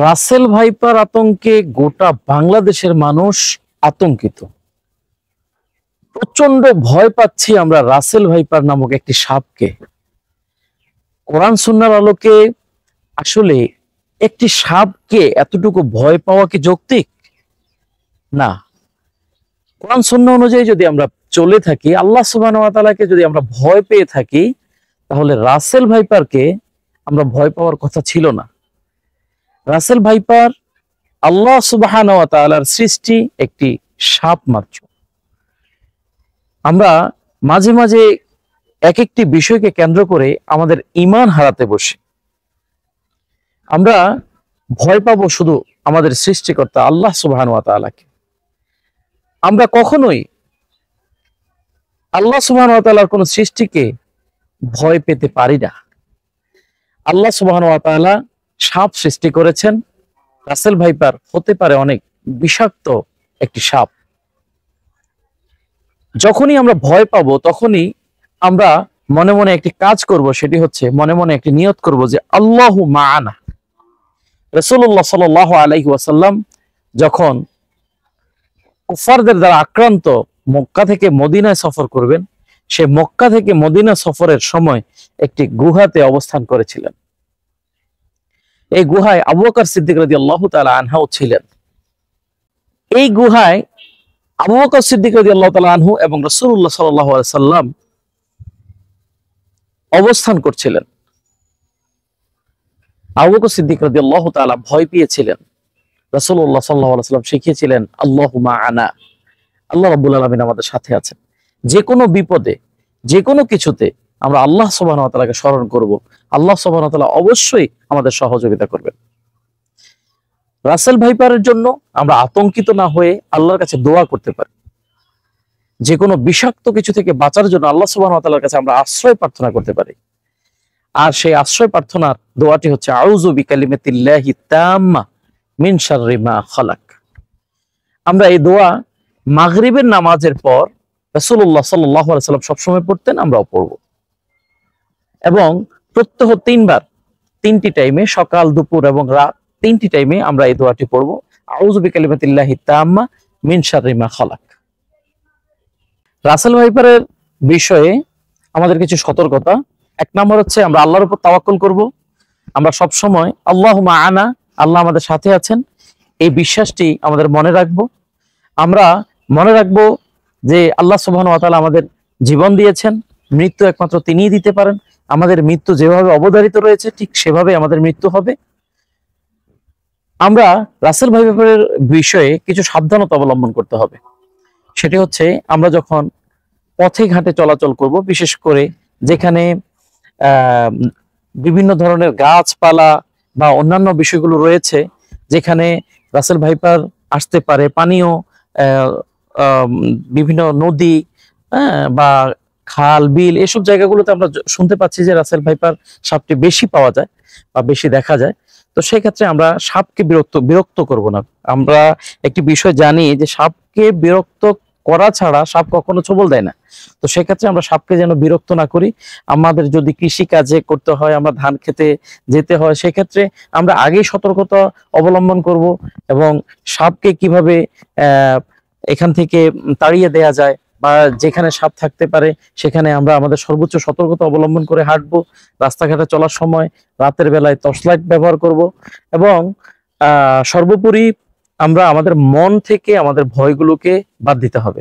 Russell viper আতঙ্কে গোটা বাংলাদেশের মানুষ আতঙ্কিত। প্রচন্ড ভয় পাচ্ছি আমরা রাসেল ভাইপার নামক একটি সাপকে। কোরআন সুন্নাহর আলোকে আসলে একটি সাপকে এতটুকু ভয় পাওয়া কি যৌক্তিক? না। কোরআন সুন্নাহ অনুযায়ী যদি আমরা চলে থাকি, আল্লাহ সুবহানাহু ওয়া তাআলাকে যদি আমরা ভয় পেয়ে থাকি, তাহলে রাসেল ভাইপারকে আমরা ভয় পাওয়ার কথা ছিল না। রাসেল ভাইপার আল্লাহ সুবহানাহু ওয়া তাআলার সৃষ্টি একটি সাপ মাত্র। আমরা মাঝে মাঝে এক একটি বিষয়কে কেন্দ্র করে আমাদের ঈমান হারাতে বসি। আমরা ভয় পাবো শুধু আমাদের সৃষ্টিকর্তা আল্লাহ সুবহানাহু ওয়া তাআলাকে। আমরা কখনোই আল্লাহ সুবহানাহু ওয়া তাআলার কোন সৃষ্টিকে ভয় পেতে পারি না। আল্লাহ সুবহানাহু ওয়া তাআলা সাপ সৃষ্টি করেছেন। রাসেল ভাইপার হতে পারে অনেক বিষাক্ত একটি সাপ। যখনই আমরা ভয় পাবো তখনই আমরা মনে মনে একটি কাজ করব, সেটি হচ্ছে মনে মনে একটি নিয়ত করব যে আল্লাহু মাআনা। রাসূলুল্লাহ সাল্লাল্লাহু আলাইহি ওয়াসাল্লাম যখন কুফারদের দ্বারা আক্রান্ত মক্কা থেকে মদিনায় সফর করবেন, সে মক্কা থেকে মদিনা সফরের সময় একটি গুহাতে অবস্থান করেছিলেন। এই গুহায় আবু বকর সিদ্দিক রাদিয়াল্লাহু তাআলা আনহু ছিলেন। এই গুহায় আবু বকর সিদ্দিক রাদিয়াল্লাহু তাআলা আনহু এবং রাসূলুল্লাহ সাল্লাল্লাহু আলাইহি সাল্লাম অবস্থান করছিলেন। আবু বকর সিদ্দিক রাদিয়াল্লাহু তাআলা ভয় পেয়েছিলেন। রাসূলুল্লাহ সাল্লাল্লাহু আলাইহি সাল্লাম শিখিয়েছিলেন আল্লাহু মাআনা, আল্লাহ রাব্বুল আলামিন আমাদের সাথে আছেন। যে কোনো বিপদে, যে কোনো কিছুতে আমরা আল্লাহ সুবহানাহু ওয়া তাআলাকে স্মরণ করব। আল্লাহ সুবহানাহু ওয়া তাআলা অবশ্যই আমাদের সহযোগিতা করবেন। রাসেল ভাইপারের জন্য আমরা আতঙ্কিত না হয়ে আল্লাহর কাছে দোয়া করতে পারি। যে কোনো বিষাক্ত কিছু থেকে বাঁচার জন্য আল্লাহ সুবহানাহু ওয়া তাআলার কাছে আমরা আশ্রয় প্রার্থনা করতে পারি। আর সেই আশ্রয় প্রার্থনার দোয়াটি হচ্ছে আউযু বিকালিমাতিল্লাহি তাম্মা মিন শাররি মা খালাক। আমরা এই দোয়া মাগরিবের নামাজের পর রাসূলুল্লাহ সাল্লাল্লাহু আলাইহি সাল্লাম সবসময় পড়তেন, আমরাও পড়ব। এবং প্রত্যহ 3 বার, 3টি টাইমে, সকাল, দুপুর এবং রাত 3টি টাইমে আমরা এই দোয়াটি পড়ব, আউযু বিকালিমাতিল্লাহি তাম্মা মিন শাররি মা খালাক। রাসেল ভাইপারের বিষয়ে আমাদের কিছু সতর্কতা। 1 নম্বর হচ্ছে আমরা আল্লাহর উপর তাওয়াক্কুল করব। আমরা সব সময় আল্লাহু মাআনা, আল্লাহ আমাদের সাথে আছেন, এই বিশ্বাসটি আমাদের মনে রাখবো। আমরা মনে রাখবো যে আল্লাহ সুবহানাহু ওয়া তাআলা আমাদের জীবন দিয়েছেন, মৃত্যু একমাত্র তিনিই দিতে পারেন। আমাদের মৃত্যু যেভাবে অবধারিত রয়েছে ঠিক সেভাবে আমাদের মৃত্যু হবে। আমরা রাসেল ভাইপারের বিষয়ে কিছু সাবধানতা অবলম্বন করতে হবে। সেটি হচ্ছে আমরা যখন পথে ঘাটে চলাচল করব, বিশেষ করে যেখানে বিভিন্ন ধরনের গাছপালা বা অন্যান্য বিষয়গুলো রয়েছে, যেখানে রাসেল ভাইপার আসতে পারে, পানীয় বিভিন্ন নদী বা খাল, বিল, এসব জায়গাগুলোতে আমরা শুনতে পাচ্ছি যে রাসেল ভাইপার সাপটি বেশি পাওয়া যায় বা বেশি দেখা যায়। তো সেই ক্ষেত্রে আমরা সাপকে বিরক্ত করব না। আমরা একটি বিষয় জানি যে সাপকে বিরক্ত করা ছাড়া সাপ কখনো ছোবল দেয় না। তো সেক্ষেত্রে আমরা সাপকে যেন বিরক্ত না করি। আমাদের যদি কৃষি কাজে করতে হয়, আমরা ধান খেতে যেতে হয়, সেক্ষেত্রে আমরা আগেই সতর্কতা অবলম্বন করব এবং সাপকে কিভাবে এখান থেকে তাড়িয়ে দেয়া যায় বা যেখানে সাপ থাকতে পারে সেখানে আমরা আমাদের সর্বোচ্চ সতর্কতা অবলম্বন করে হাঁটবো। রাস্তাঘাটে চলার সময় রাতের বেলায় টর্চ লাইট ব্যবহার করব এবং সর্বোপরি আমরা আমাদের মন থেকে আমাদের ভয়গুলোকে বাদ দিতে হবে।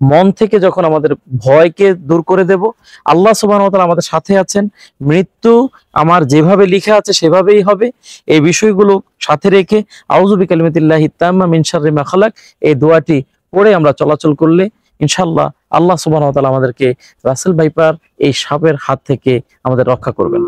মন থেকে যখন আমাদের ভয়কে দূর করে দেব, আল্লাহ সুবহানাহু ওয়া তাআলা আমাদের সাথে আছেন, মৃত্যু আমার যেভাবে লেখা আছে সেভাবেই হবে, এই বিষয়গুলো সাথে রেখে আউযু বিকালিমাতিল্লাহি তাম্মা মিন শাররি মা খালাক এই দোয়াটি পড়ে আমরা চলাচল করলে ইনশাআল্লাহ আল্লাহ সুবহানাহু ওয়া তাআলা আমাদেরকে রাসেল ভাইপার এই সাপের হাত থেকে আমাদের রক্ষা করবেন।